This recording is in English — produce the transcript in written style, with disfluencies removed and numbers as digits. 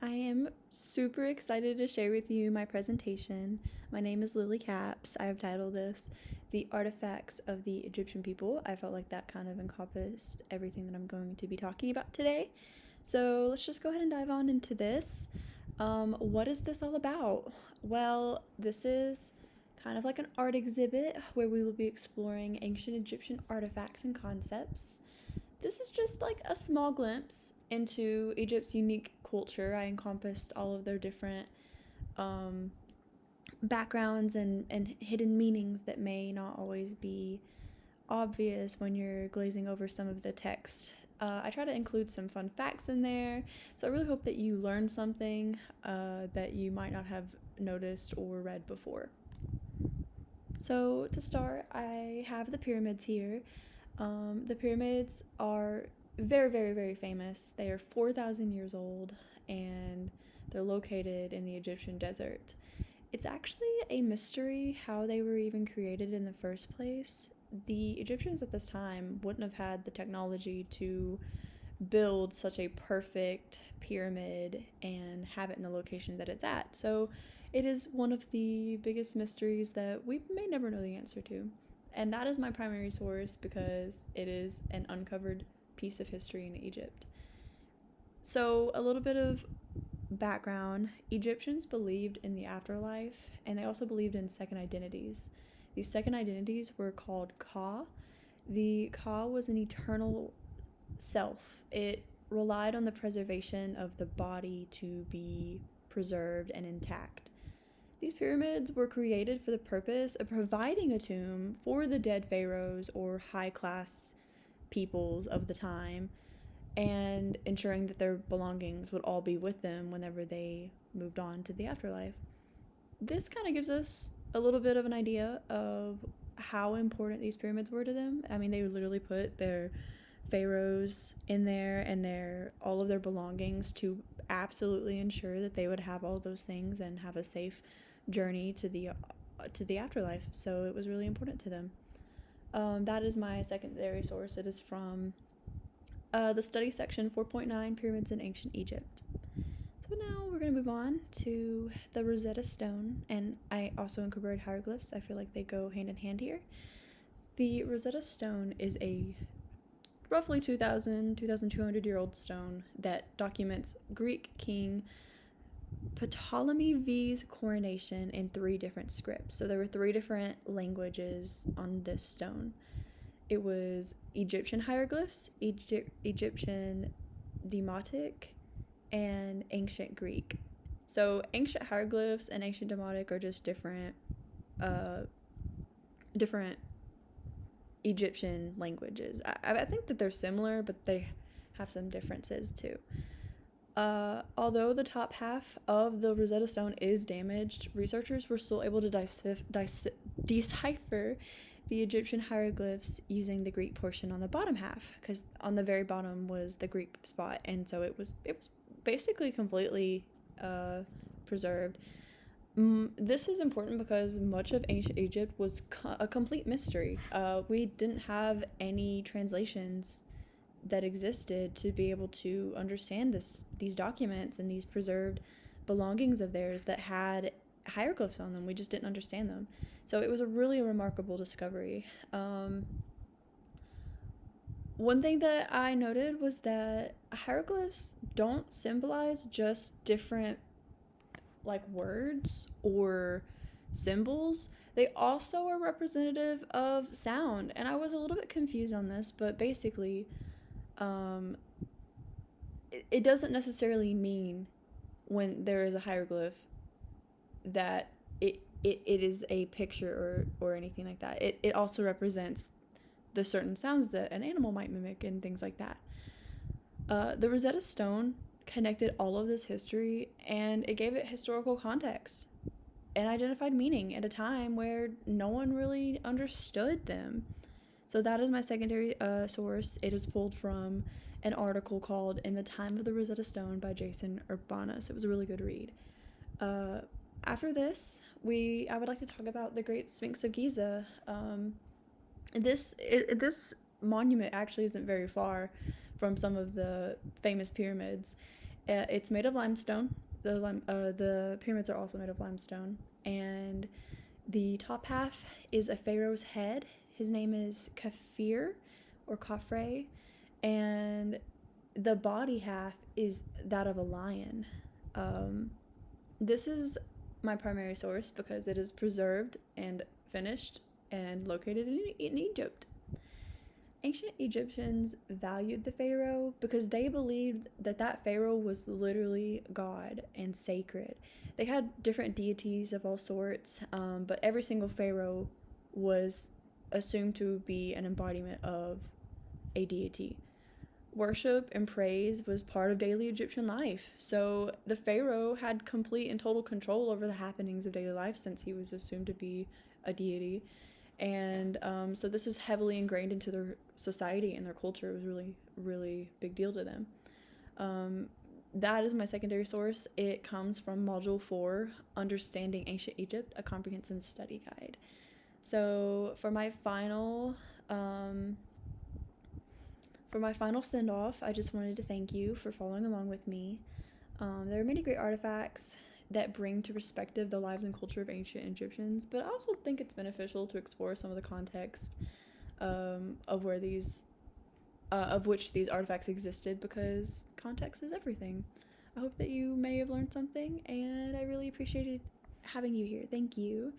I am super excited to share with you my presentation. My name is Lily Capps. I have titled this The Artifacts of the Egyptian People. I felt like that kind of encompassed everything that I'm going to be talking about today. So let's just go ahead and dive on into this. What is this all about? Well, this is kind of like an art exhibit where we will be exploring ancient Egyptian artifacts and concepts. This is just like a small glimpse into Egypt's unique culture. I encompassed all of their different backgrounds and hidden meanings that may not always be obvious when you're glazing over some of the text. I try to include some fun facts in there, so I really hope that you learn something that you might not have noticed or read before. So, to start, I have the pyramids here. The pyramids are very, very, very famous. They are 4,000 years old and they're located in the Egyptian desert. It's actually a mystery how they were even created in the first place. The Egyptians at this time wouldn't have had the technology to build such a perfect pyramid and have it in the location that it's at. So it is one of the biggest mysteries that we may never know the answer to. And that is my primary source because it is an uncovered piece of history in Egypt. So, a little bit of background. Egyptians believed in the afterlife and they also believed in second identities. These second identities were called Ka. The Ka was an eternal self. It relied on the preservation of the body to be preserved and intact. These pyramids were created for the purpose of providing a tomb for the dead pharaohs or high class peoples of the time and ensuring that their belongings would all be with them whenever they moved on to the afterlife. This kind of gives us a little bit of an idea of how important these pyramids were to them. I mean, they would literally put their pharaohs in there and all of their belongings to absolutely ensure that they would have all those things and have a safe journey to the afterlife. So it was really important to them. That is my secondary source. It is from the study section 4.9 Pyramids in Ancient Egypt. So now we're going to move on to the Rosetta Stone, and I also incorporated hieroglyphs. I feel like they go hand in hand here. The Rosetta Stone is a roughly 2,200-year-old stone that documents Greek king Ptolemy V's coronation in 3 different scripts. So there were 3 different languages on this stone. It was Egyptian hieroglyphs, Egyptian Demotic, and ancient Greek. So ancient hieroglyphs and ancient Demotic are just different Egyptian languages. I think that they're similar, but they have some differences too. Although the top half of the Rosetta Stone is damaged, researchers were still able to decipher the Egyptian hieroglyphs using the Greek portion on the bottom half, because on the very bottom was the Greek spot, and so it was basically completely preserved. This is important because much of ancient Egypt was a complete mystery. We didn't have any translations that existed to be able to understand these documents and these preserved belongings of theirs that had hieroglyphs on them. We just didn't understand them. So it was a really remarkable discovery. One thing that I noted was that hieroglyphs don't symbolize just different like words or symbols. They also are representative of sound, and I was a little bit confused on this, but basically it doesn't necessarily mean when there is a hieroglyph that it is a picture or anything like that. It also represents the certain sounds that an animal might mimic and things like that. The Rosetta Stone connected all of this history and it gave it historical context and identified meaning at a time where no one really understood them. So that is my secondary source. It is pulled from an article called In the Time of the Rosetta Stone by Jason Urbanus. It was a really good read. After this, I would like to talk about the Great Sphinx of Giza. This monument actually isn't very far from some of the famous pyramids. It's made of limestone. The pyramids are also made of limestone, and the top half is a pharaoh's head. His name is Kafir or Khafre, and the body half is that of a lion. Um, this is my primary source because it is preserved and finished and located in Egypt. Ancient Egyptians valued the pharaoh because they believed that that pharaoh was literally God and sacred. They had different deities of all sorts, but every single pharaoh was assumed to be an embodiment of a deity. Worship and praise was part of daily Egyptian life. So the pharaoh had complete and total control over the happenings of daily life since he was assumed to be a deity. And so this was heavily ingrained into their society and their culture. It was really, really big deal to them. That is my secondary source. It comes from Module 4, Understanding Ancient Egypt, a Comprehensive Study Guide. So for my final send-off, I just wanted to thank you for following along with me. There are many great artifacts that bring to perspective the lives and culture of ancient Egyptians, but I also think it's beneficial to explore some of the context of which these artifacts existed, because context is everything. I hope that you may have learned something, and I really appreciated having you here. Thank you.